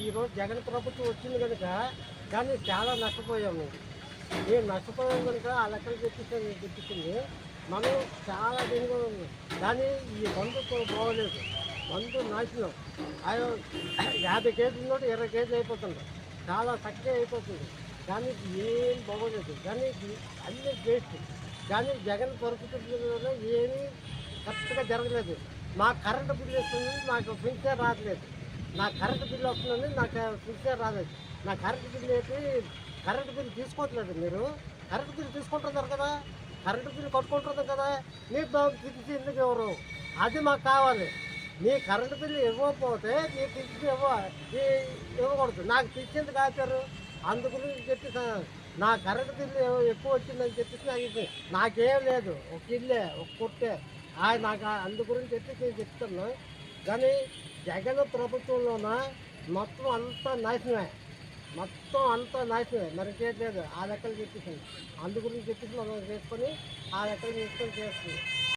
ఈరోజు జగన్ ప్రభుత్వం వచ్చింది కనుక కానీ చాలా నష్టపోయాము. మేము నష్టపోయాం కనుక ఆ లెక్కలు తెప్పించింది మనం చాలా దీనిగా ఉంది. కానీ ఈ మందు బాగోలేదు, మందు నాశనం. అయ్యో 50 కేజీలు ఉన్నట్టు 20 కేజీలు అయిపోతుంది, చాలా తక్కువ అయిపోతుంది. కానీ ఏం బాగోలేదు, కానీ అన్ని వేస్ట్. కానీ జగన్ పరిస్థితుల్లో ఏమీ కరెక్ట్గా జరగలేదు. మా కరెంటు బిల్లు వస్తుంది, నాకు పింఛన్ రావట్లేదు. నా కరెంటు బిల్లు వస్తుందని నాకు పింఛన్ రాలేదు. నా కరెంటు బిల్లు కరెంటు బిల్లు తీసుకోవట్లేదు. మీరు కరెంటు బిల్లు తీసుకుంటున్నారు కదా, కరెంటు బిల్లు కట్టుకుంటుంది కదా, మీకు పింఛన్ ఎందుకు ఎవరు? అది మాకు కావాలి. నీ కరెంటు బిల్లు ఇవ్వకపోతే నీ పింఛన్ ఇవ్వకూడదు. నాకు పింఛన్ కాపారు, అందు గురించి చెప్పి నా కరెంటు బిల్లు ఎక్కువ వచ్చిందని చెప్పేసి నాకేం లేదు, ఒక ఇల్లే ఒక కొట్టే నాకు అందు గురించి చెప్పి నేను చెప్తాను. కానీ జగన్ ప్రభుత్వంలోన మొత్తం అంతా నాశనమే, మొత్తం అంతా నాశనమే. మరి చేయట్లేదు, ఆ లెక్కలు చెప్పేసి అందు గురించి చెప్పేసి మనం చేసుకొని ఆ లెక్కలు చేసుకొని చేస్తుంది.